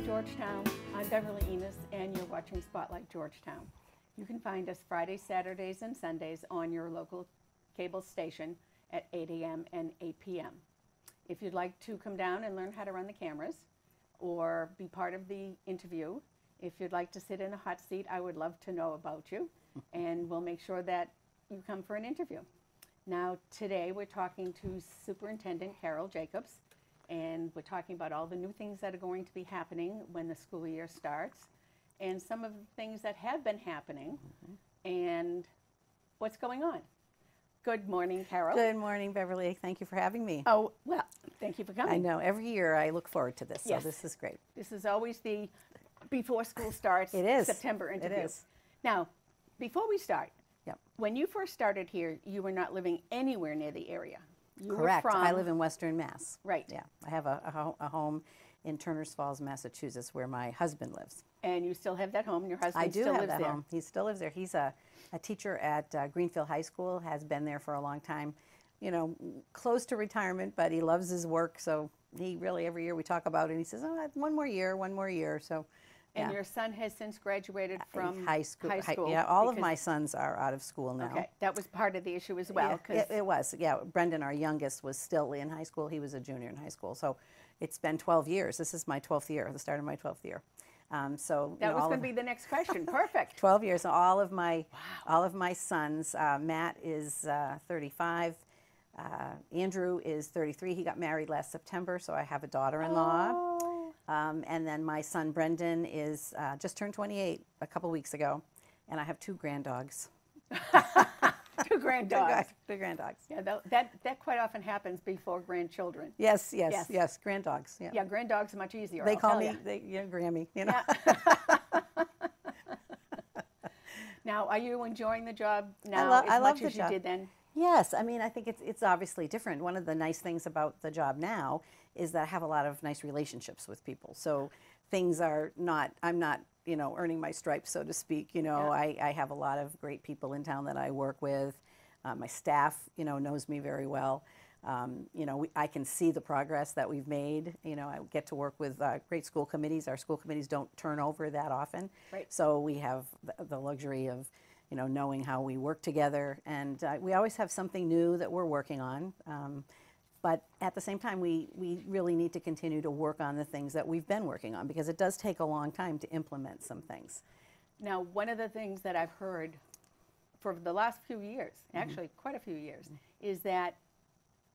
Georgetown. I'm Beverly Enos, and you're watching Spotlight Georgetown. You can find us Fridays, Saturdays, and Sundays on your local cable station at 8 a.m. and 8 p.m. If you'd like to come down and learn how to run the cameras or be part of the interview, if you'd like to sit in a hot seat, I would love to know about you, and we'll make sure that you come for an interview. Now, today we're talking to Superintendent Carol Jacobs, and we're talking about all the new things that are going to be happening when the school year starts, and some of the things that have been happening, and what's going on. Good morning, Carol. Good morning, Beverly. Thank you for having me. Oh, well, thank you for coming. I know, every year I look forward to this, Yes. so this is great. This is always the before school starts It is. September interview. It is. Now, before we start, Yep. when you first started here, you were not living anywhere near the area. You Correct. Were from, I live in Western Mass. Right. Yeah. I have a home in Turners Falls, Massachusetts, where my husband lives. And you still have that home. Your husband I do still have lives that there. home. He still lives there. He's a teacher at Greenfield High School, has been there for a long time, you know, close to retirement, but he loves his work. So he really, every year we talk about it, and he says, oh, one more year. So, And yeah. your son has since graduated from high school. Yeah, all of my sons are out of school now. Okay, that was part of the issue as well. Yeah, it was. Yeah, Brendan, our youngest, was still in high school. He was a junior in high school. So it's been 12 years. This is my 12th year, the start of my 12th year. So that was going to be the next question. Perfect. 12 years. So all of my sons. Matt is 35. Andrew is 33. He got married last September, so I have a daughter-in-law. Oh. And then my son Brendan is just turned 28 a couple weeks ago, and I have two granddogs. Two granddogs. Two granddogs. Yeah, that quite often happens before grandchildren. Yes, granddogs. Yeah, granddogs are much easier. They I'll call tell me, ya. Grammy. You know. Yeah. Now, are you enjoying the job now as much as you did then? Yes, I mean, I think it's obviously different. One of the nice things about the job now is that I have a lot of nice relationships with people. So things are not, I'm not, you know, earning my stripes, so to speak. You know, I have a lot of great people in town that I work with. My staff, you know, knows me very well. You know, I can see the progress that we've made. You know, I get to work with great school committees. Our school committees don't turn over that often. Right. So we have the luxury of, you know, knowing how we work together. And we always have something new that we're working on. But at the same time, we really need to continue to work on the things that we've been working on, because it does take a long time to implement some things. Now, one of the things that I've heard for the last few years, actually quite a few years, is that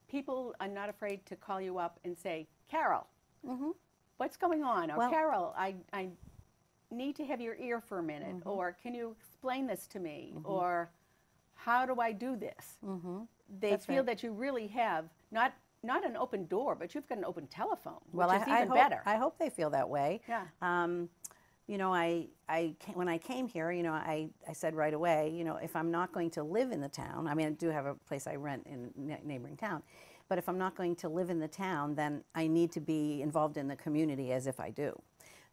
people are not afraid to call you up and say, Carol, what's going on? Or Well, Carol, I need to have your ear for a minute. Or can you explain this to me? Or how do I do this? They That's feel right. that you really have not an open door, but you've got an open telephone, Well, which is even better. I hope they feel that way. Yeah. You know, when I came here, you know, I said right away, you know, if I'm not going to live in the town, I mean, I do have a place I rent in a neighboring town, but if I'm not going to live in the town, then I need to be involved in the community as if I do.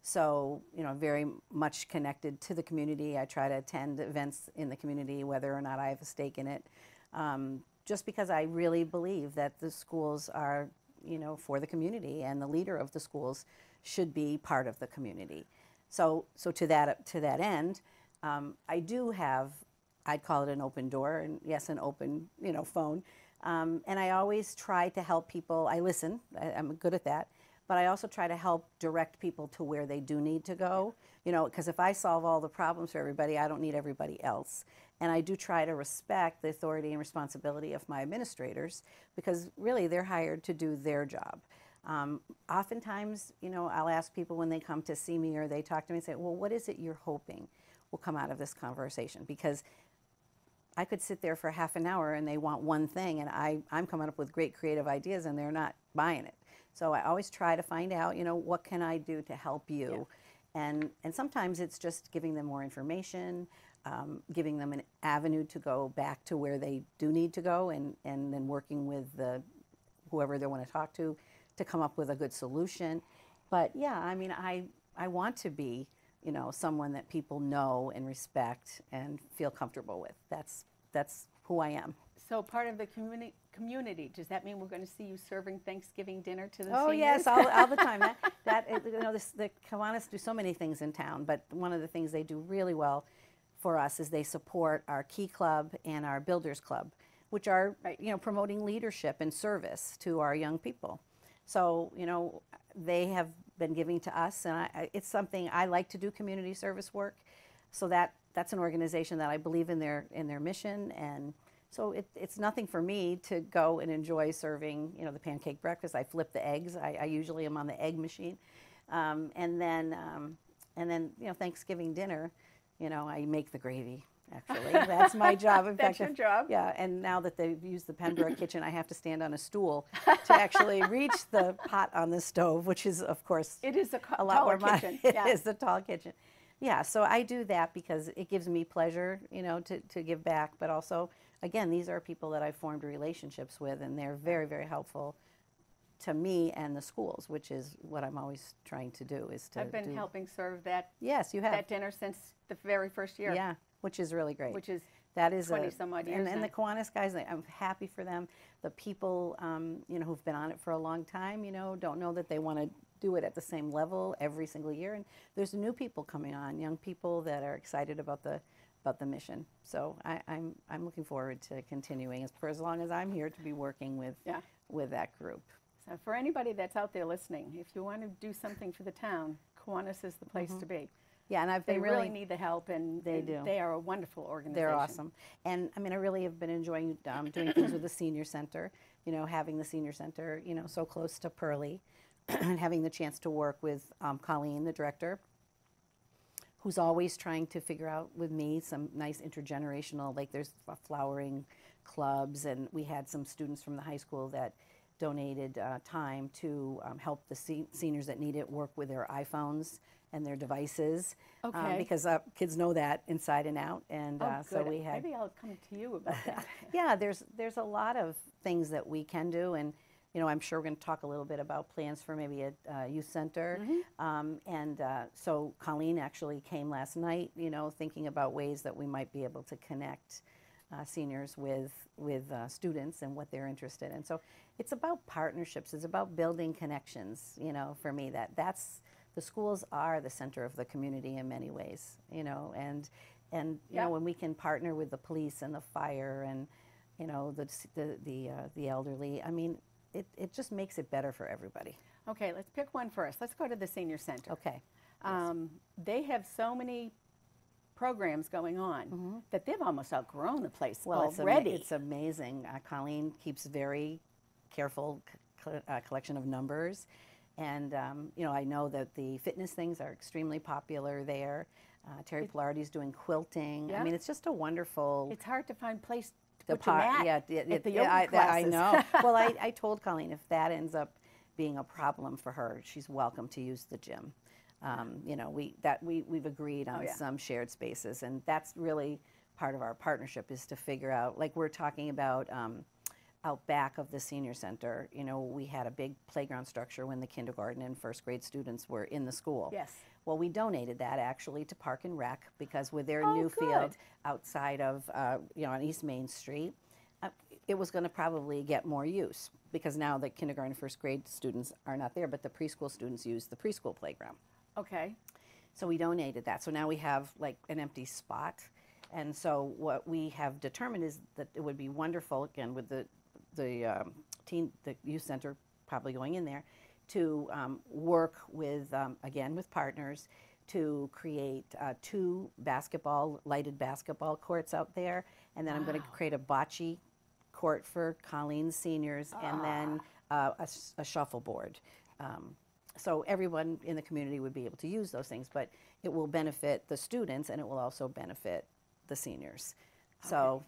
So, you know, very much connected to the community. I try to attend events in the community, whether or not I have a stake in it, just because I really believe that the schools are, you know, for the community, and the leader of the schools should be part of the community. So to that end, I do have, I'd call it an open door, and yes, an open, you know, phone. And I always try to help people. I listen. I'm good at that. But I also try to help direct people to where they do need to go. You know, because if I solve all the problems for everybody, I don't need everybody else. And I do try to respect the authority and responsibility of my administrators, because really they're hired to do their job. Oftentimes, you know, I'll ask people when they come to see me or they talk to me and say, well, what is it you're hoping will come out of this conversation? Because I could sit there for half an hour and they want one thing, and I'm coming up with great creative ideas and they're not buying it. So I always try to find out, you know, what can I do to help you? Yeah. And sometimes it's just giving them more information, giving them an avenue to go back to where they do need to go, and then working with whoever they want to talk to come up with a good solution. But yeah, I mean, I want to be, you know, someone that people know and respect and feel comfortable with. That's who I am. So part of the community, does that mean we're going to see you serving Thanksgiving dinner to the Oh seniors? yes, all the time. The Kiwanis do so many things in town, but one of the things they do really well for us is they support our Key Club and our Builders Club, which are Right. promoting leadership and service to our young people. So they have been giving to us, and it's something I like to do, community service work. So that's an organization that I believe in their mission, and so it's nothing for me to go and enjoy serving the pancake breakfast. I flip the eggs. I usually am on the egg machine, and then Thanksgiving dinner, I make the gravy. Actually, that's my job. In That's fact, your job? Yeah, and now that they've used the Pembroke kitchen, I have to stand on a stool to actually reach the pot on the stove, which is, of course, It is a lot taller more money. kitchen. It Yeah. is the tall kitchen. Yeah, so I do that because it gives me pleasure, to give back. But also, again, these are people that I've formed relationships with, and they're very, very helpful to me and the schools, which is what I'm always trying to do. I've been helping serve Yes, you have. that dinner since the very first year. Yeah, which is really great. Which is that is 20 some odd years and now. the Kiwanis guys, I'm happy for them. The people, who've been on it for a long time, don't know that they want to do it at the same level every single year. And there's new people coming on, young people that are excited about the mission. So I'm looking forward to continuing for as long as I'm here to be working with that group. So for anybody that's out there listening, if you want to do something for the town, Kiwanis is the place to be. Yeah, and I've They been really need the help, and They do. They are a wonderful organization. They're awesome. And I mean, I really have been enjoying doing things with the senior center, having the senior center, so close to Pearlie, and having the chance to work with Colleen, the director, who's always trying to figure out with me some nice intergenerational, like there's flowering clubs, and we had some students from the high school that donated time to help the seniors that need it work with their iPhones and their devices, Okay. because kids know that inside and out, and Oh, so good. we had. Maybe I'll come to you about that. Yeah, there's a lot of things that we can do, and I'm sure we're going to talk a little bit about plans for maybe a youth center, so Colleen actually came last night, thinking about ways that we might be able to connect seniors with students and what they're interested in. So it's about partnerships. It's about building connections. For me, that's the schools are the center of the community in many ways. And Yeah. when we can partner with the police and the fire and the elderly, I mean, it just makes it better for everybody. Okay, let's pick one first. Let's go to the senior center. Okay. They have so many programs going on that they've almost outgrown the place Well, already. it's amazing. Colleen keeps very careful collection of numbers, and I know that the fitness things are extremely popular there. Terry Pilardi's doing quilting. Yeah. I mean, it's just a wonderful. It's hard to find place to The put your mat yeah, at the yeah, yoga I classes. know. Well, I told Colleen if that ends up being a problem for her, she's welcome to use the gym. We've agreed on yeah. some shared spaces, and that's really part of our partnership is to figure out, like we're talking about out back of the senior center. We had a big playground structure when the kindergarten and first grade students were in the school. Yes. Well, we donated that actually to Park and Rec because with their Oh, new good. field outside of, on East Main Street, it was going to probably get more use because now the kindergarten and first grade students are not there, but the preschool students use the preschool playground. Okay. So we donated that. So now we have like an empty spot. And so what we have determined is that it would be wonderful, again, with the youth center probably going in there, to work with, again, with partners to create 2 lighted basketball courts out there. And then I'm going to create a bocce court for Colleen's seniors, and then a shuffleboard. So everyone in the community would be able to use those things, but it will benefit the students and it will also benefit the seniors. So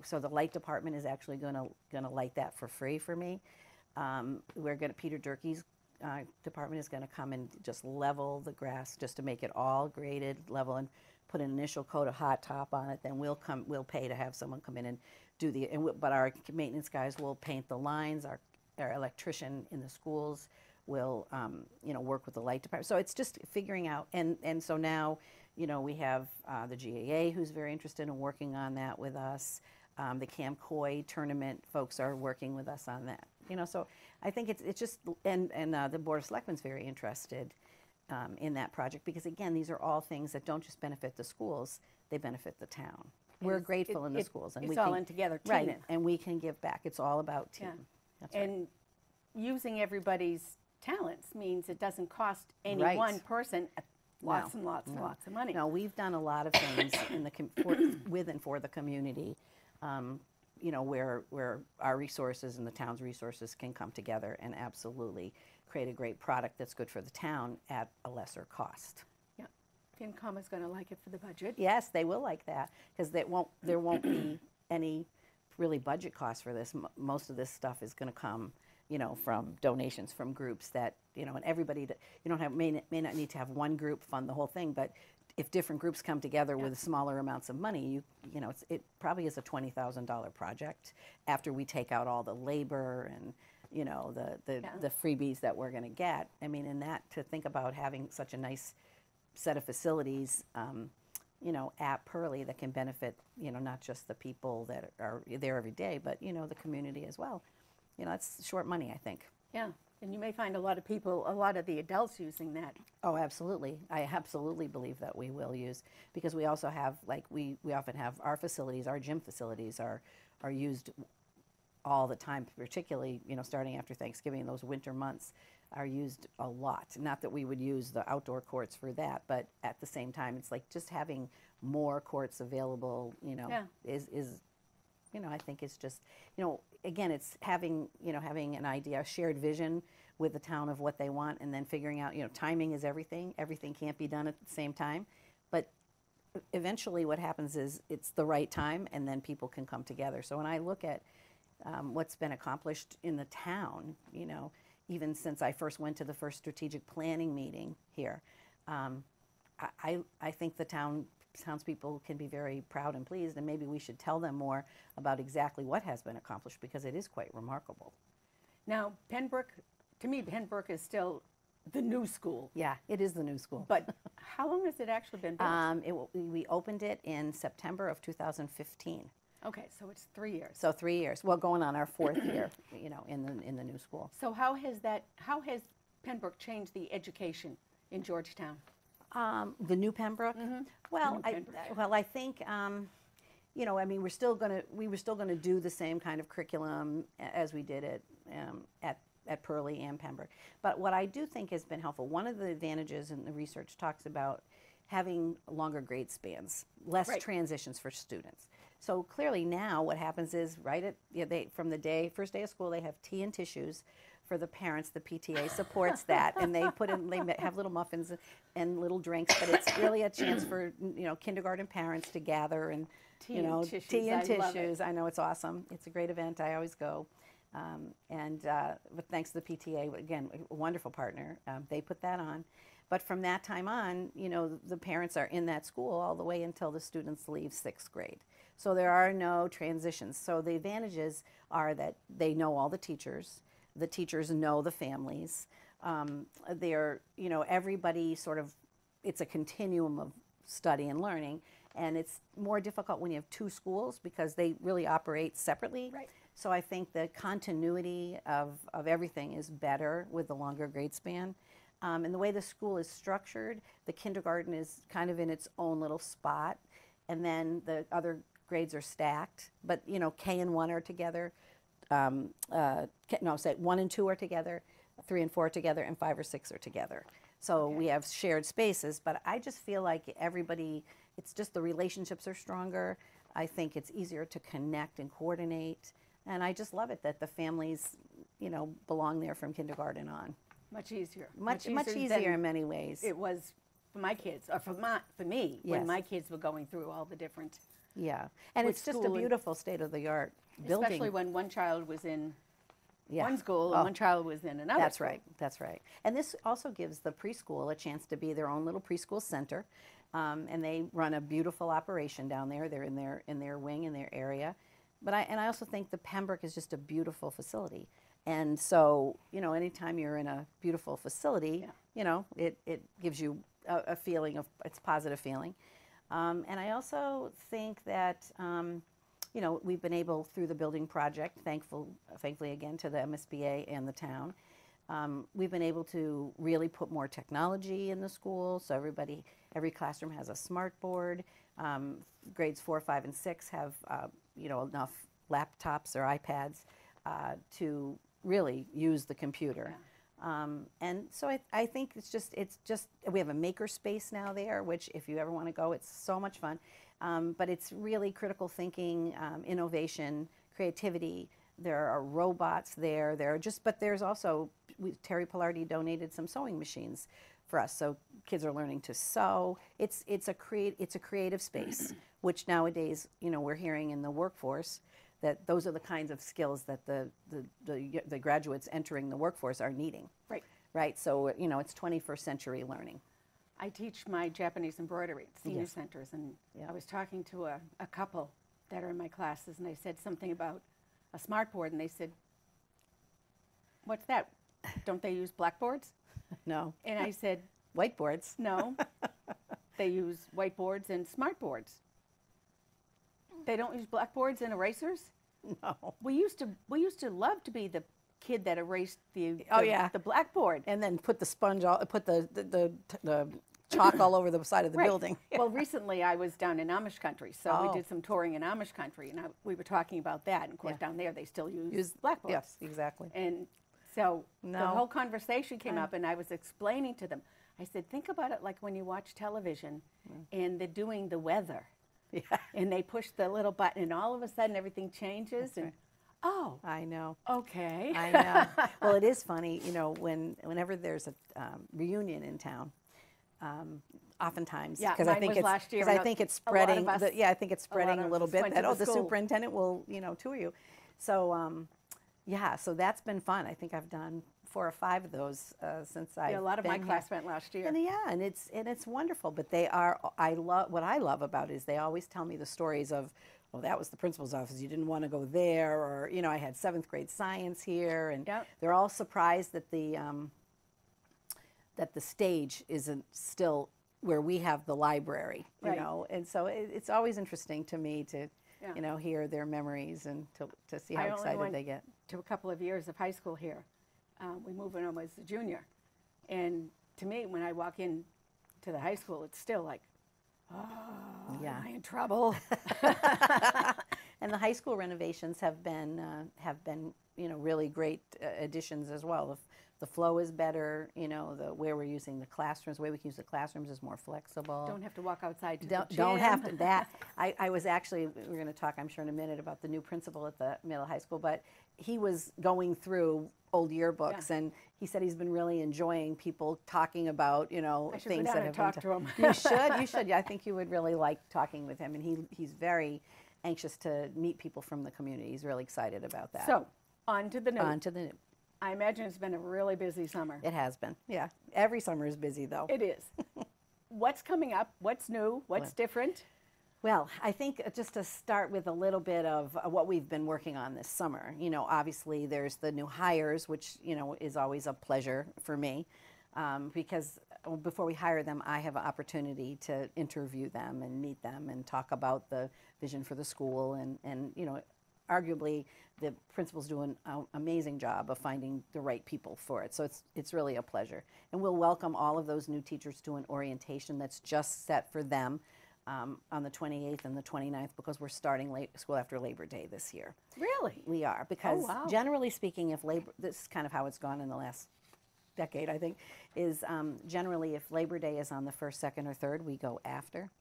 so the light department is actually going to light that for free for me. Peter Durkee's department is going to come and just level the grass just to make it all graded, level, and put an initial coat of hot top on it. Then we'll pay to have someone come in and do but our maintenance guys will paint the lines. Our electrician in the schools will work with the light department. So it's just figuring out, and so now we have the GAA who's very interested in working on that with us. The Camp Coy tournament folks are working with us on that. You know, so I think it's just, and the Board of Selectmen's very interested in that project, because again, these are all things that don't just benefit the schools, they benefit the town. We're grateful in the schools, and it's we all can, in together, team. right, and we can give back. It's all about team. Yeah. That's right. And using everybody's talents means it doesn't cost any Right. one person lots No, and lots and no. lots of money. No, we've done a lot of things in the with and for the community, you know, where our resources and the town's resources can come together and absolutely create a great product that's good for the town at a lesser cost. Yeah. FinCom is going to like it for the budget. Yes, they will like that, because there won't be any really budget costs for this. Most of this stuff is going to come, you know, from donations from groups that, you know, and everybody that you don't have may not need to have one group fund the whole thing, but if different groups come together with smaller amounts of money, you know, it probably is a $20,000 project after we take out all the labor and, you know, the freebies that we're going to get. I mean, and that, to think about having such a nice set of facilities, you know, at Pearlie that can benefit, you know, not just the people that are there every day, but, you know, the community as well. You know, it's short money, I think. Yeah. And you may find a lot of people, a lot of the adults using that. Oh, absolutely. I absolutely believe that we will use, because we also have, like, we often have our facilities, our gym facilities are used all the time, particularly, you know, starting after Thanksgiving, those winter months are used a lot. Not that we would use the outdoor courts for that, but at the same time, it's like just having more courts available, you know, is you know, I think it's just, you know, again, it's having, you know, having an idea, a shared vision with the town of what they want, and then figuring out, you know, timing is everything. Everything can't be done at the same time. But eventually what happens is it's the right time, and then people can come together. So when I look at what's been accomplished in the town, you know, even since I first went to the first strategic planning meeting here, I think the townspeople can be very proud and pleased, and maybe we should tell them more about exactly what has been accomplished, because it is quite remarkable. Now, Pembroke, to me, Pembroke is still the new school. Yeah, it is the new school. But how long has it actually been built? We opened it in September of 2015. Okay, so it's 3 years. So 3 years. Well, going on our fourth year, you know, in the new school. So how has Pembroke changed the education in Georgetown? The new Pembroke. Well, I think, you know, I mean, we were still gonna do the same kind of curriculum as we did at Pearlie and Pembroke. But what I do think has been helpful, one of the advantages, and the research talks about having longer grade spans, less transitions for students. So clearly now what happens is, right, from the first day of school, they have tea and tissues for the parents. The PTA supports that, and they have little muffins and little drinks, but it's really a chance for, you know, kindergarten parents to gather and, tea and tissues. I know, it's awesome. It's a great event. I always go. But thanks to the PTA, again, a wonderful partner, they put that on. But from that time on, you know, the parents are in that school all the way until the students leave 6th grade. So there are no transitions. So the advantages are that they know all the teachers know the families. They're, you know, everybody sort of, it's a continuum of study and learning, and it's more difficult when you have two schools because they really operate separately. Right. So I think the continuity of everything is better with the longer grade span. And the way the school is structured, the kindergarten is kind of in its own little spot, and then the other grades are stacked. But, you know, K and 1 are together. Say 1 and 2 are together, 3 and 4 are together, and 5 or 6 are together. So we have shared spaces, but I just feel like everybody, it's just the relationships are stronger. I think it's easier to connect and coordinate, and I just love it that the families, you know, belong there from kindergarten on. Much easier. Much easier in many ways. It was for my kids, or for me, when my kids were going through all the different. Yeah, and it's just a beautiful state-of-the-art building. Especially when one child was in one school and one child was in another. That's right. That's right. And this also gives the preschool a chance to be their own little preschool center, and they run a beautiful operation down there. They're in their wing, in their area. But I also think the Pembroke is just a beautiful facility. And so, you know, anytime you're in a beautiful facility, you know, it gives you a feeling of, it's a positive feeling. And I also think that you know, we've been able, through the building project, thankfully again to the MSBA and the town, we've been able to really put more technology in the school. So every classroom has a smart board. Grades 4, 5, and 6 have, you know, enough laptops or iPads to really use the computer. Yeah. And so I think it's just, we have a maker space now there, which if you ever want to go, it's so much fun. But it's really critical thinking, innovation, creativity. There are robots there. But there's also, Terry Pillardi donated some sewing machines for us, so kids are learning to sew. It's a creative space, which nowadays, you know, we're hearing in the workforce that those are the kinds of skills that the graduates entering the workforce are needing. Right. Right. So, you know, it's 21st century learning. I teach my Japanese embroidery at senior Yes. centers, and Yeah. I was talking to a couple that are in my classes, and I said something about a smart board, and they said, "What's that? Don't they use blackboards?" No. And I said, Whiteboards. "No, they use whiteboards and smart boards. They don't use blackboards and erasers." No. We used to love to be the kid that erased the blackboard. And then put the sponge, put the chalk all over the side of the Right. building. Well, recently I was down in Amish country, so Oh. we did some touring in Amish country, and we were talking about that. And of course, Yeah. down there they still use blackboards. Yes, exactly. And so the No. whole conversation came up, and I was explaining to them. I said, think about it like when you watch television, and they're doing the weather, Yeah. and they push the little button, and all of a sudden everything changes. And right. oh, I know. okay. I know. Well, it is funny, you know, whenever there's a reunion in town, oftentimes, Yeah, because I mine think was it's last year, because I and think it's a lot of spreading. us- I think it's spreading a of little us bit went that to the the school. superintendent will, you know, tour you. So yeah, so that's been fun. I think I've done 4 or 5 of those since I've Yeah, a lot of my been class here. went last year. And yeah, and it's wonderful. But they are. What I love about it is they always tell me the stories of, well, that was the principal's office. You didn't want to go there, or you know, I had 7th grade science here, and Yep. they're all surprised that the stage isn't still where we have the library. You Right. know, and so it's always interesting to me to, Yeah. you know, hear their memories and to see how I only excited went they get. to a couple of years of high school here. We moved when I was a junior. And to me, when I walk in to the high school, it's still like, oh, Yeah. am I in trouble? And the high school renovations have been, you know, really great additions as well. The flow is better, you know, where we're using the classrooms, the way we can use the classrooms is more flexible. Don't have to walk outside to Don't, the gym. don't have to that. I was actually, we're going to talk, I'm sure, in a minute about the new principal at the middle high school, but he was going through old yearbooks, Yeah. and he said he's been really enjoying people talking about, you know, I should things go down that and have talk been to him. You should, you should. Yeah, I think you would really like talking with him, and he's very anxious to meet people from the community. He's really excited about that. So, on to the new. On to the new. I imagine it's been a really busy summer. It has been, yeah. Every summer is busy, though. It is. What's coming up? What's new? What's different? Well, I think just to start with a little bit of what we've been working on this summer. You know, obviously there's the new hires, which, you know, is always a pleasure for me because before we hire them, I have an opportunity to interview them and meet them and talk about the vision for the school. And you know, arguably the principals do an amazing job of finding the right people for it. So it's really a pleasure. And we'll welcome all of those new teachers to an orientation that's just set for them on the 28th and the 29th because we're starting school after Labor Day this year. Really? We are, because wow. generally speaking, this is kind of how it's gone in the last decade, I think, is generally if Labor Day is on the 1st, 2nd, or 3rd, we go after.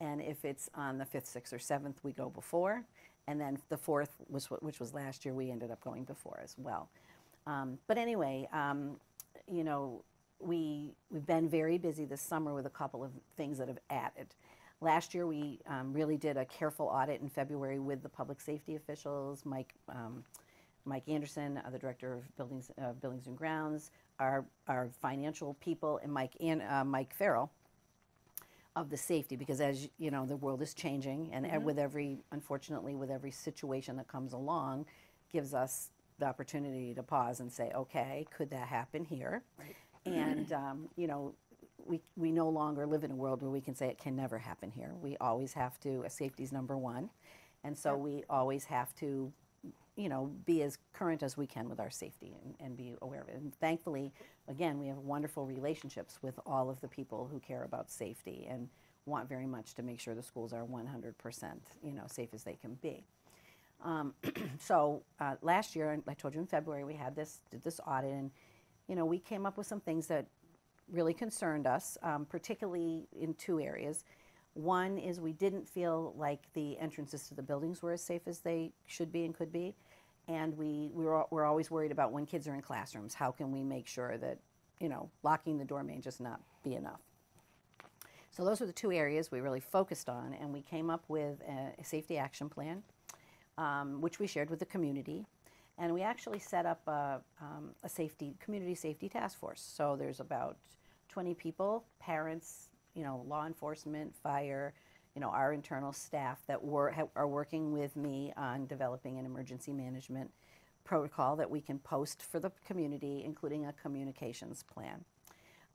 And if it's on the 5th, 6th, or 7th, we go before. And then the 4th, which was last year, we ended up going before as well. But anyway, you know, we've been very busy this summer with a couple of things that have added. Last year, we really did a careful audit in February with the public safety officials, Mike Anderson, the director of buildings and grounds, our financial people, and Mike Farrell of the safety, because as you know, the world is changing, and unfortunately, with every situation that comes along, gives us the opportunity to pause and say, okay, could that happen here? Right. And you know, we no longer live in a world where we can say it can never happen here. We always have to, safety's number one. And so we always have to, be as current as we can with our safety and be aware of it. And thankfully, again, we have wonderful relationships with all of the people who care about safety and want very much to make sure the schools are 100%, safe as they can be. So last year, I told you in February, we did this audit, and we came up with some things that really concerned us, particularly in two areas. One is we didn't feel like the entrances to the buildings were as safe as they should be and could be, and we're always worried about when kids are in classrooms. How can we make sure that locking the door may just not be enough? So those were the two areas we really focused on, and we came up with a safety action plan, which we shared with the community. And we actually set up a community safety task force. So there's about 20 people, parents, law enforcement, fire, our internal staff that are working with me on developing an emergency management protocol that we can post for the community, including a communications plan.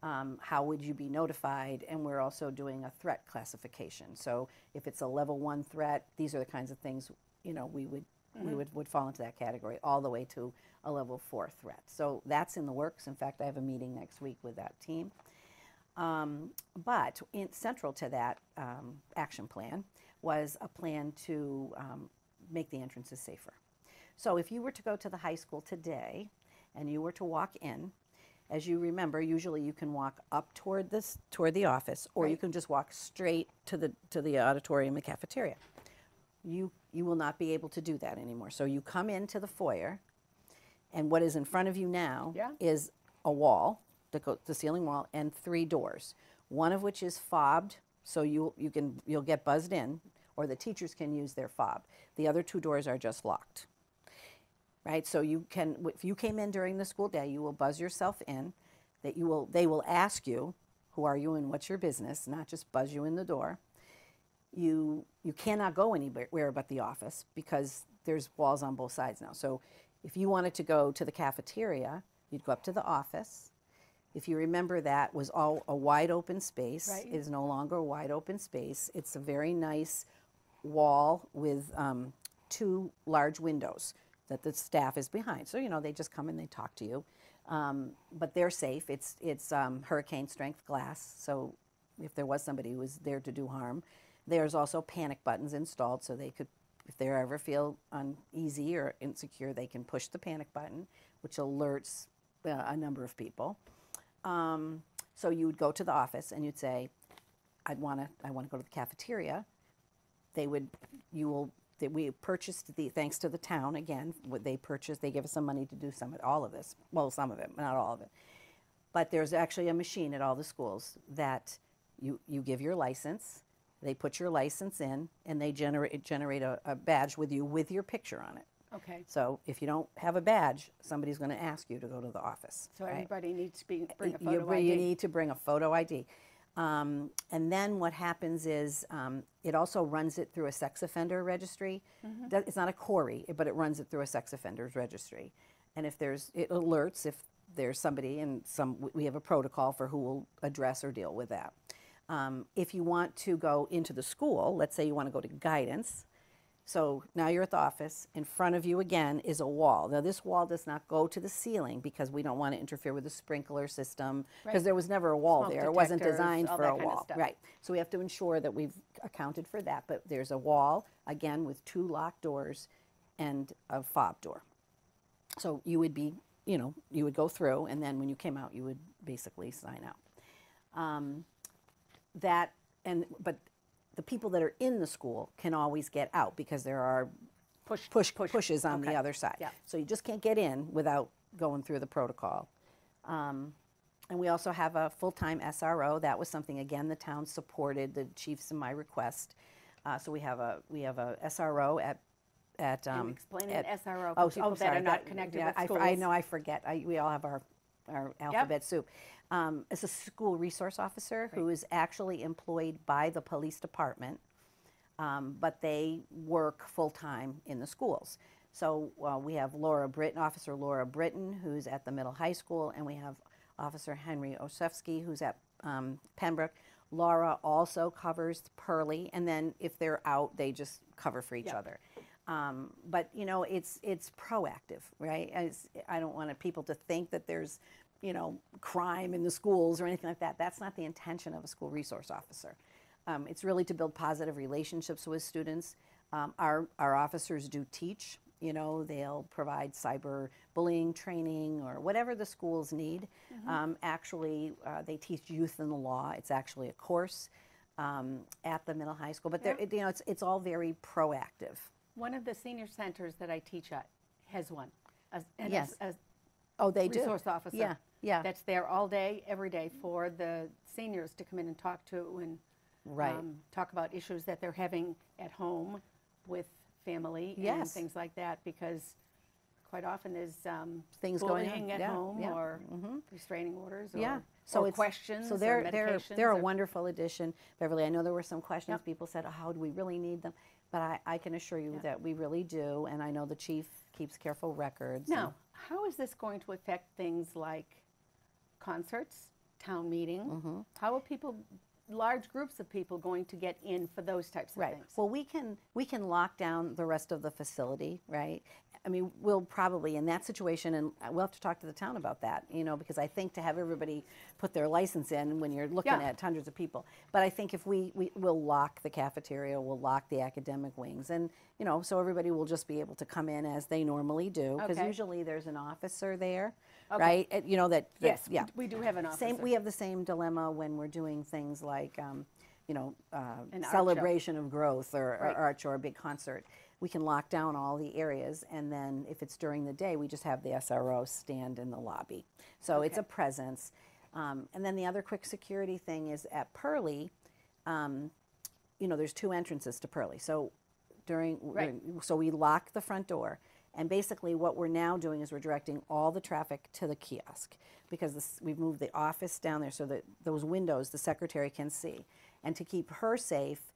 How would you be notified? And we're also doing a threat classification. So if it's a level 1 threat, these are the kinds of things we would fall into that category, all the way to a level 4 threat. So that's in the works. In fact, I have a meeting next week with that team. But central to that action plan was a plan to make the entrances safer. So if you were to go to the high school today and you were to walk in, as you remember, usually you can walk up toward the office, or you can just walk straight to the auditorium and cafeteria. You will not be able to do that anymore. So you come into the foyer, and what is in front of you now is a wall, the ceiling wall, and 3 doors. One of which is fobbed, so you'll get buzzed in, or the teachers can use their fob. The other 2 doors are just locked. Right? So if you came in during the school day, you will buzz yourself in. They will ask you, who are you and what's your business, not just buzz you in the door. You cannot go anywhere but the office because there's walls on both sides now. So if you wanted to go to the cafeteria, you'd go up to the office. If you remember, that was all a wide open space. Right. It is no longer a wide open space. It's a very nice wall with 2 large windows that the staff is behind. So, they just come and they talk to you. But they're safe. It's hurricane strength glass. So if there was somebody who was there to do harm, there's also panic buttons installed, so they could, if they ever feel uneasy or insecure, they can push the panic button, which alerts a number of people. So you would go to the office and you'd say, I want to go to the cafeteria. We purchased thanks to the town, again, they give us some money to do all of this. Well, some of it, not all of it. But there's actually a machine at all the schools that you give your license. They put your license in, and they generate a badge with your picture on it. Okay. So if you don't have a badge, somebody's going to ask you to go to the office. So everybody needs to bring a photo ID. You need to bring a photo ID. And then what happens is it also runs it through a sex offender registry. Mm-hmm. It's not a quarry, but it runs it through a sex offenders registry. And it alerts if there's somebody, and we have a protocol for who will address or deal with that. If you want to go into the school, let's say you want to go to guidance, so now you're at the office. In front of you, again, is a wall. Now, this wall does not go to the ceiling because we don't want to interfere with the sprinkler system, because there was never a wall there. It wasn't designed for a wall. Right. So we have to ensure that we've accounted for that. But there's a wall, again, with 2 locked doors and a fob door. So you would you would go through, and then when you came out, you would basically sign out. But the people that are in the school can always get out because there are pushes on the other side. Yeah. So you just can't get in without going through the protocol. And we also have a full-time SRO. That was something, again, the town supported the chiefs and my request. So we have a SRO at explain an SRO for people that are not connected with schools. I know, I forget. We all have our alphabet soup. It's a school resource officer who is actually employed by the police department, but they work full-time in the schools. So we have Officer Laura Britton, who's at the middle high school, and we have Officer Henry Osefsky, who's at Pembroke. Laura also covers Pearly, and then if they're out, they just cover for each Yep. other. But you know, it's proactive, right? I don't want people to think that there's, you know, crime in the schools or anything like that. That's not the intention of a school resource officer. It's really to build positive relationships with students. Our officers do teach. You know, they'll provide cyber bullying training or whatever the schools need. Actually, they teach youth in the law. It's actually a course at the middle high school. But Yeah. you know, it's all very proactive. One of the senior centers that I teach at has one. And Yes. as Oh, they do. resource officer. Yeah, yeah. That's there all day, every day for the seniors to come in and talk to and Right. talk about issues that they're having at home with family and Yes. things like that, because quite often there's Things going on. bullying at Yeah, home yeah. or restraining orders or, Yeah. or questions So or they're medications. they're a or- wonderful addition, Beverly. I know there were some questions. Yep. People said, oh, "How do we really need them?" But I can assure you Yeah. that we really do, and I know the chief keeps careful records. Now, how is this going to affect things like concerts, town meeting? Mm-hmm. How are people, large groups of people, going to get in for those types of Right. things? Well, we can lock down the rest of the facility, right? I mean, we'll probably, in that situation, and we'll have to talk to the town about that, you know, because I think to have everybody put their license in when you're looking Yeah. at hundreds of people. But I think if we'll lock the cafeteria, we'll lock the academic wings, and, you know, so everybody will just be able to come in as they normally do, because Okay. usually there's an officer there, Okay. right? You know, Yes, yeah. we do have an officer. We have the same dilemma when we're doing things like, you know, An art show. celebration of growth or Right. art show or a big concert. We can lock down all the areas, and then if it's during the day, we just have the SRO stand in the lobby. So it's Okay. a presence. And then the other quick security thing is at Pearly, you know, there's two entrances to Pearly. So Right. so we lock the front door. And basically what we're now doing is we're directing all the traffic to the kiosk, because we've moved the office down there so that those windows the secretary can see. And to keep her safe,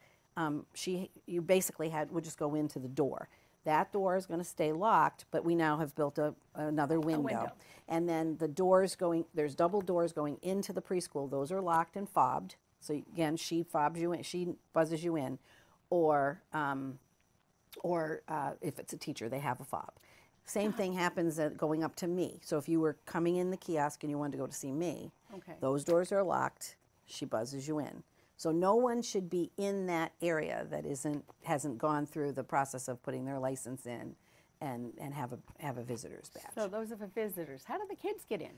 you basically would just go into the door. That door is going to stay locked, but we now have built another window. And then there's double doors going into the preschool. Those are locked and fobbed. So again, she fobs you in, she buzzes you in, or if it's a teacher, they have a fob. Same thing happens going up to me. So if you were coming in the kiosk and you wanted to go to see me, Okay. those doors are locked. She buzzes you in. So no one should be in that area that hasn't gone through the process of putting their license in and have a visitor's badge. So those are for visitors. How do the kids get in?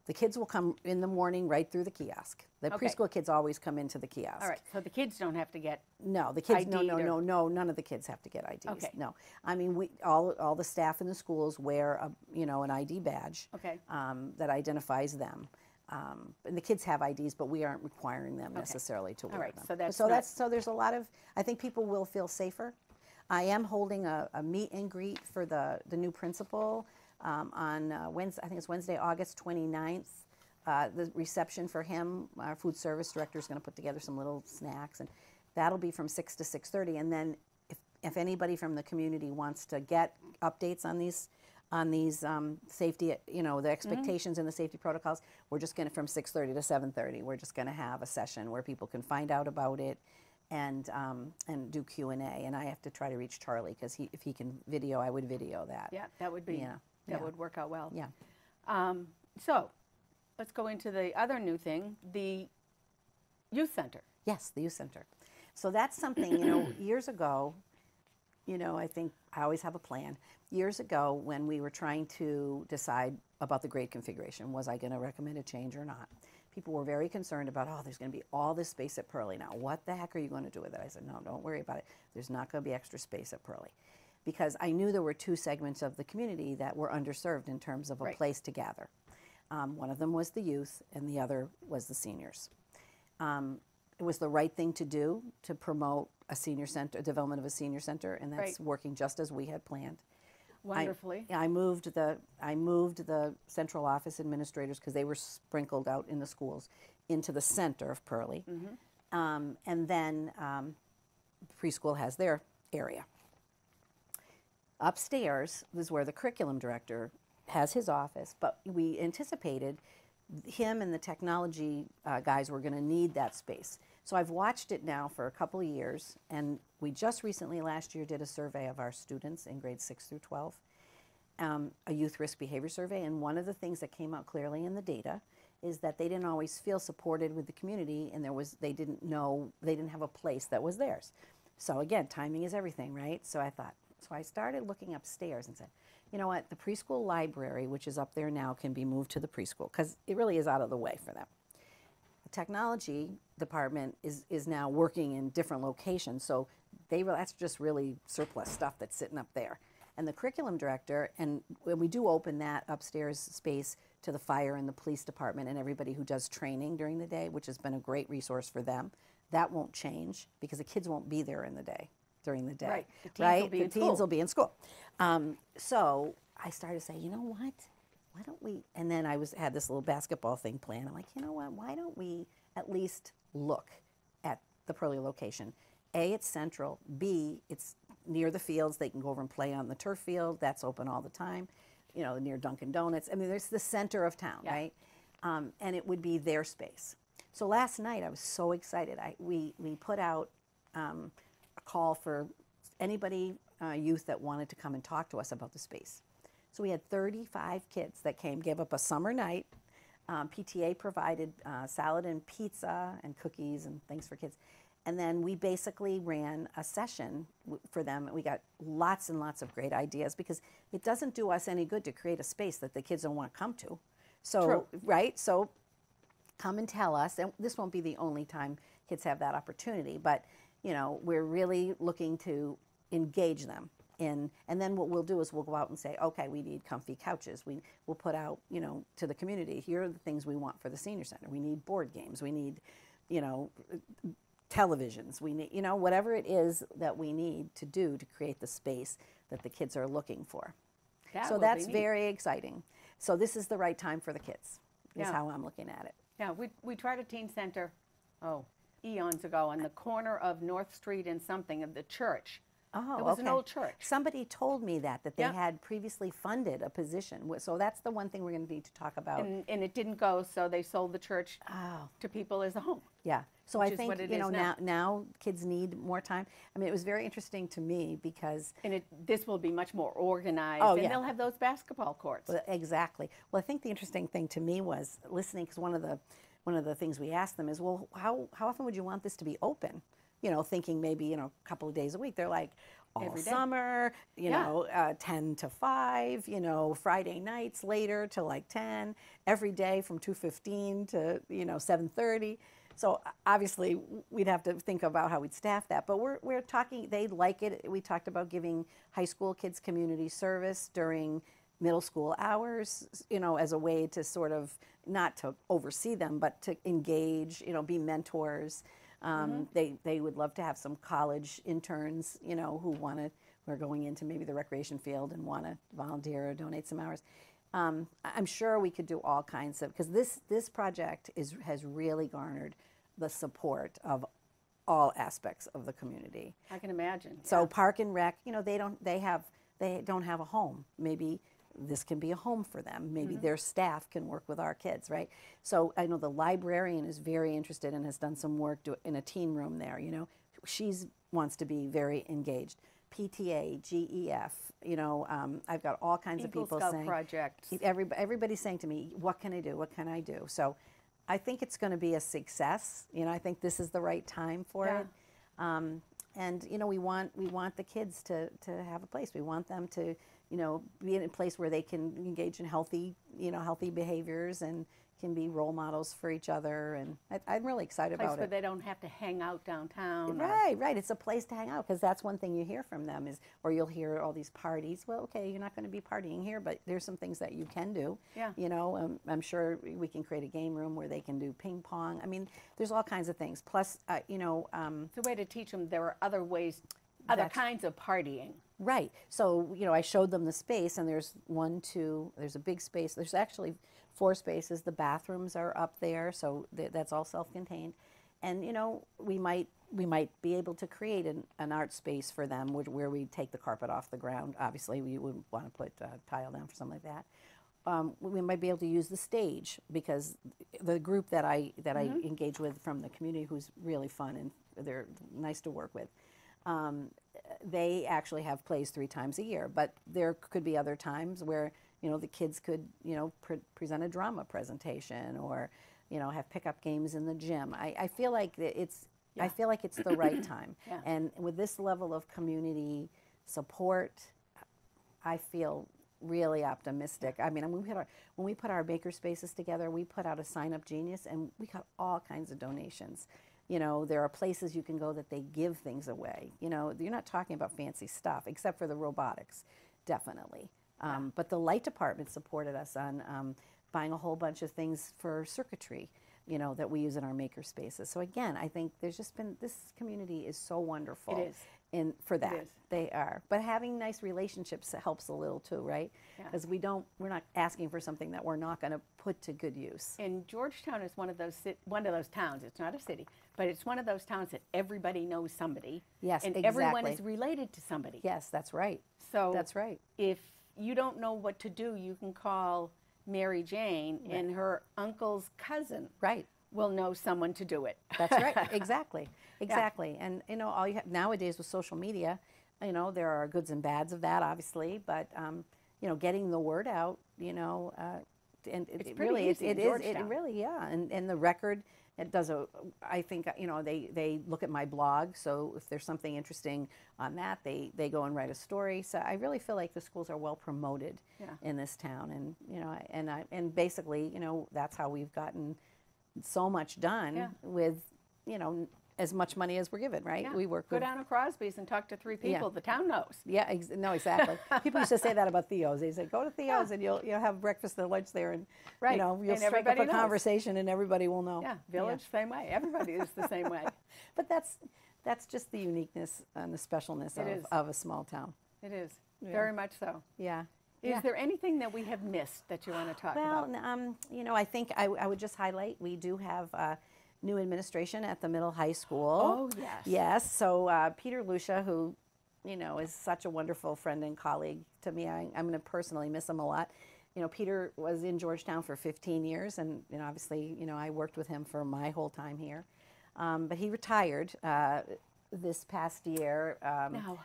The kids will come in the morning right through the kiosk. The Okay. preschool kids always come into the kiosk. All right, so the kids don't have to get, No, the kids. ID'd or- No. None of the kids have to get IDs. Okay. No, I mean all the staff in the schools wear an ID badge. Okay. That identifies them. And the kids have IDs, but we aren't requiring them necessarily to wear right, them. so that's so not- so there's a lot of. I think people will feel safer. I am holding a meet and greet for the new principal on Wednesday. I think it's Wednesday, August 29th. The reception for him, our food service director is going to put together some little snacks, and that'll be from 6 to 6:30. And then if anybody from the community wants to get updates on these safety, you know, the expectations and the safety protocols, we're just going to, from 6:30 to 7:30, we're just going to have a session where people can find out about it and do Q&A. And I have to try to reach Charlie, because if he can video, I would video that. yeah, that would be, Yeah, that yeah. would work out well. Yeah. So let's go into the other new thing, the youth center. Yes, the youth center. So that's something, you know, years ago, you know, I think I always have a plan. Years ago, when we were trying to decide about the grade configuration, was I going to recommend a change or not? People were very concerned about, oh, there's going to be all this space at Pearly now. What the heck are you going to do with it? I said, no, don't worry about it. There's not going to be extra space at Pearly. Because I knew there were two segments of the community that were underserved in terms of a Right. place to gather. One of them was the youth, and the other was the seniors. It was the right thing to do to promote a senior center, development of a senior center, and that's Right. working just as we had planned. Wonderfully. I moved the central office administrators, because they were sprinkled out in the schools, into the center of Pearly, and then preschool has their area. Upstairs is where the curriculum director has his office, but we anticipated him and the technology guys were going to need that space. So I've watched it now for a couple of years, and we just recently last year did a survey of our students in grades 6 through 12, a youth risk behavior survey, and one of the things that came out clearly in the data is that they didn't always feel supported with the community, and they didn't have a place that was theirs. So again, timing is everything, right? So I started looking upstairs and said, you know what, the preschool library, which is up there now, can be moved to the preschool because it really is out of the way for them. The technology department is now working in different locations, so that's just really surplus stuff that's sitting up there. And the curriculum director, and when we do open that upstairs space to the fire and the police department and everybody who does training during the day, which has been a great resource for them, that won't change because the kids won't be there during the day. Right. The teens will be in school. The teens will be in school. So I started to say, you know what? Why don't we? And then had this little basketball thing planned. I'm like, you know what? Why don't we at least look at the Pearlie location? A, it's central. B, it's near the fields. They can go over and play on the turf field. That's open all the time. You know, near Dunkin' Donuts. I mean, there's the center of town, right? And it would be their space. So last night I was so excited. We put out a call for anybody, youth that wanted to come and talk to us about the space. So we had 35 kids that came, gave up a summer night. PTA provided salad and pizza and cookies and things for kids. And then we basically ran a session for them. We got lots and lots of great ideas because it doesn't do us any good to create a space that the kids don't want to come to. So, True. Right? So come and tell us, and this won't be the only time kids have that opportunity, but you know, we're really looking to engage them in, and then what we'll do is we'll go out and say, okay, we need comfy couches. We'll put out, you know, to the community, here are the things we want for the senior center. We need board games. We need, you know, televisions. We need, you know, whatever it is that we need to do to create the space that the kids are looking for. So that's very exciting. So this is the right time for the kids, is how I'm looking at it. Yeah, we tried a teen center, eons ago on the corner of North Street and something of the church. Oh, it was an old church. Somebody told me that they had previously funded a position. So that's the one thing we're going to need to talk about. And it didn't go, so they sold the church to people as a home. Yeah. So I think, you know, now kids need more time. I mean, it was very interesting to me because... And this will be much more organized. Oh, and yeah. they'll have those basketball courts. Well, exactly. Well, I think the interesting thing to me was listening, because one of the things we asked them is, well, how often would you want this to be open? You know, thinking maybe, you know, a couple of days a week. They're like, all summer, you know, 10 to 5, you know, Friday nights later to like 10, every day from 2:15 to, you know, 7:30. So obviously we'd have to think about how we'd staff that. But we're talking, they like it. We talked about giving high school kids community service during middle school hours, you know, as a way to sort of, not to oversee them, but to engage, you know, be mentors. They would love to have some college interns, you know, who are going into maybe the recreation field and want to volunteer or donate some hours. I'm sure we could do all kinds of, because this project has really garnered the support of all aspects of the community. I can imagine. So Park and Rec, you know, they don't have a home. Maybe this can be a home for them. Maybe their staff can work with our kids, right? So I know the librarian is very interested and has done some work in a teen room there, you know. She wants to be very engaged. PTA, GEF, you know, I've got all kinds of people Scout saying. projects. Everybody's saying to me, what can I do? What can I do? So I think it's going to be a success. You know, I think this is the right time for it. And, you know, we want the kids to have a place. We want them to, you know, be in a place where they can engage in healthy behaviors and can be role models for each other. And I'm really excited about it. Where they don't have to hang out downtown. Right. It's a place to hang out, because that's one thing you hear from them is, or you'll hear all these parties. Well, okay, you're not going to be partying here, but there's some things that you can do. Yeah. You know, I'm sure we can create a game room where they can do ping pong. I mean, there's all kinds of things. Plus, you know. It's a way to teach them there are other ways, other kinds of partying. Right. So, you know, I showed them the space, and there's there's a big space. There's actually 4 spaces. The bathrooms are up there, so that's all self-contained. And, you know, we might be able to create an art space for them where we take the carpet off the ground. Obviously, we would want to put tile down for something like that. we might be able to use the stage, because the group that I engage with from the community, who's really fun and they're nice to work with, they actually have plays 3 times a year. But there could be other times where, you know, the kids could, you know, present a drama presentation, or, you know, have pickup games in the gym. I feel like it's I feel like it's the right time. Yeah. And with this level of community support, I feel really optimistic. I mean, when we put our maker spaces together, we put out a Sign Up Genius, and we got all kinds of donations. You know, there are places you can go that they give things away. You know, you're not talking about fancy stuff, except for the robotics, definitely. But the light department supported us on buying a whole bunch of things for circuitry, you know, that we use in our maker spaces. So again, I think there's just been, this community is so wonderful. It is. For that. It is. They are. But having nice relationships helps a little too, right? Yeah. Because we're not asking for something that we're not going to put to good use. And Georgetown is one of those towns. It's not a city, but it's one of those towns that everybody knows somebody. Yes, and exactly. everyone is related to somebody. Yes, that's right. So that's right. If you don't know what to do, you can call Mary Jane, and her uncle's cousin Right. will know someone to do it. That's right. Exactly. Exactly. And you know, all you have nowadays with social media, you know, there are goods and bads of that, obviously, but you know, getting the word out, you know, and It's it pretty really easy in it Georgetown. really, yeah. And the Record, it does I think, you know, they look at my blog, so if there's something interesting on that, they go and write a story. So I really feel like the schools are well promoted in this town, and you know, and basically, you know, that's how we've gotten so much done with, you know, as much money as we're given, right? Yeah. We work Go with, down to Crosby's and talk to 3 people. The town knows. yeah, no, exactly. People used to say that about Theo's. They say, go to Theo's and you'll have breakfast and lunch there, and you know, you'll And strike up everybody a knows. conversation and everybody will know. Yeah, Village, same way. Everybody is the same way. But that's just the uniqueness and the specialness of a small town. It is, very much so. Yeah. Is there anything that we have missed that you want to talk about? Well, you know, I think I would just highlight, we do have new administration at the middle high school. Oh, yes. Yes, so Peter Lucia, who, you know, is such a wonderful friend and colleague to me. I'm going to personally miss him a lot. You know, Peter was in Georgetown for 15 years, and, you know, obviously, you know, I worked with him for my whole time here. But he retired this past year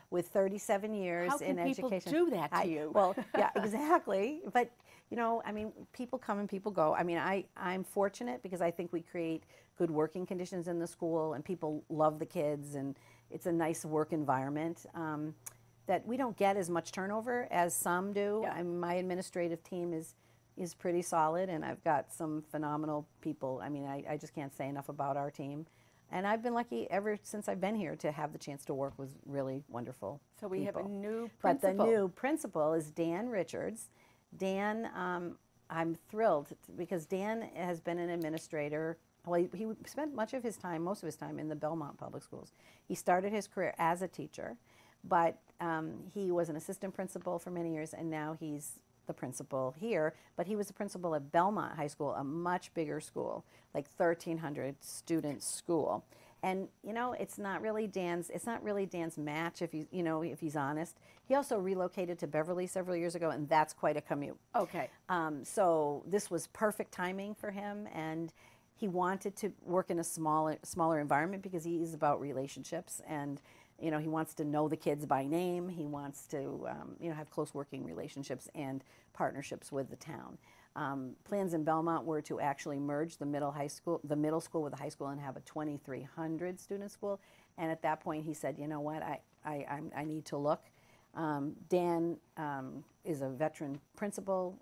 with 37 years in education. How can people do that to you? Well, yeah, exactly. But, you know, I mean, people come and people go. I mean, I'm fortunate because I think we create good working conditions in the school, and people love the kids, and it's a nice work environment. That we don't get as much turnover as some do. Yeah. My administrative team is pretty solid, and I've got some phenomenal people. I mean, I just can't say enough about our team. And I've been lucky ever since I've been here to have the chance to work with really wonderful So we have a people. new But principal. the new principal is Dan Richards. Dan, I'm thrilled because Dan has been an administrator. Well, he spent most of his time in the Belmont Public Schools. He started his career as a teacher, but he was an assistant principal for many years, and now he's the principal here. But he was the principal at Belmont High School, a much bigger school, like 1,300 student school. And you know, it's not really Dan's match if if he's honest. He also relocated to Beverly several years ago, and that's quite a commute. Okay. So this was perfect timing for him, and he wanted to work in a smaller environment because he is about relationships, and you know, he wants to know the kids by name. He wants to have close working relationships and partnerships with the town. Plans in Belmont were to actually merge the middle school with the high school and have a 2,300 student school. And at that point, he said, you know what, I need to look. Dan is a veteran principal,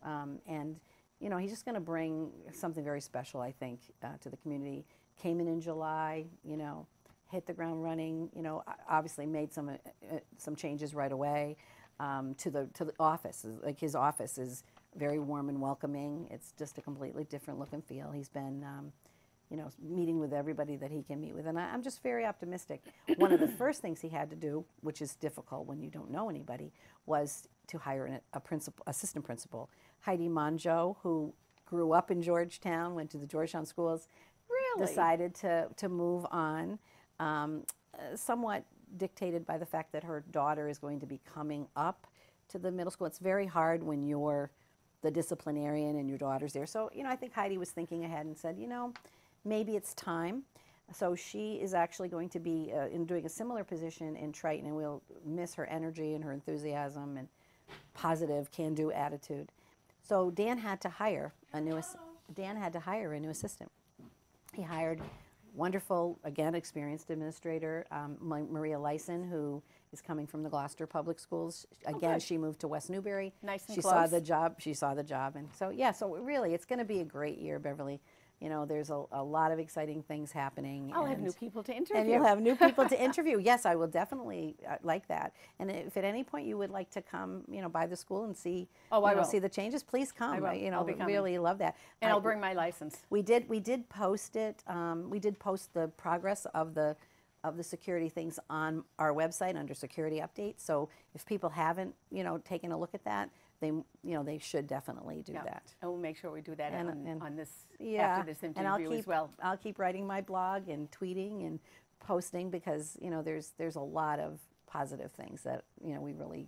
and you know, he's just going to bring something very special, I think, to the community. Came in July, you know, hit the ground running. You know, obviously made some changes right away to the office. Like, his office is very warm and welcoming. It's just a completely different look and feel. He's been, you know, meeting with everybody that he can meet with, and I'm just very optimistic. One of the first things he had to do, which is difficult when you don't know anybody, was to hire assistant principal. Heidi Monjo, who grew up in Georgetown, went to the Georgetown schools, Really? decided to move on, somewhat dictated by the fact that her daughter is going to be coming up to the middle school. It's very hard when you're the disciplinarian and your daughter's there. So, I think Heidi was thinking ahead and said, maybe it's time. So she is actually going to be doing a similar position in Triton, and we'll miss her energy and her enthusiasm and positive can-do attitude. So Dan had to hire a new assistant. He hired wonderful, again, experienced administrator, Maria Lyson, who is coming from the Gloucester Public Schools. Again, she moved to West Newbury. Nice and she close. She saw the job. And so, yeah, so really, it's going to be a great year, Beverly. There's a lot of exciting things happening. I'll have new people to interview. And you'll have new people to interview. Yes, I will definitely like that. And if at any point you would like to come, by the school and see, see the changes, please come. I will. I'll be coming. Really love that. And I'll bring my license. We did post it. We did post the progress of the security things on our website under security updates. So if people haven't, taken a look at that, they should definitely do that. And we'll make sure we do that on this, yeah, after this interview as well. I'll keep writing my blog and tweeting and posting because, there's a lot of positive things that, we really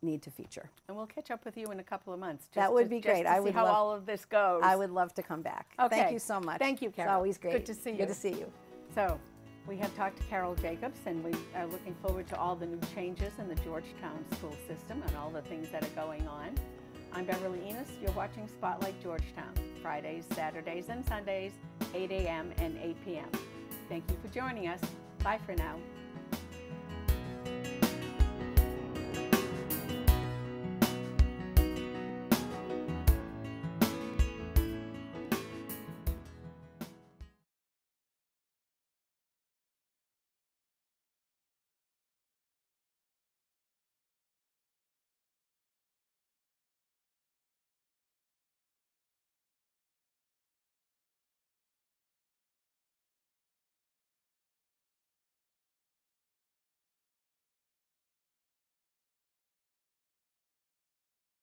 need to feature. And we'll catch up with you in a couple of months. That would be great. I would see how all of this goes. I would love to come back. Okay. Thank you so much. Thank you, Carol. It's always great. Good to see you. Good to see you. So, we have talked to Carol Jacobs, and we are looking forward to all the new changes in the Georgetown school system and all the things that are going on. I'm Beverly Enos. You're watching Spotlight Georgetown, Fridays, Saturdays, and Sundays, 8 a.m. and 8 p.m. Thank you for joining us. Bye for now.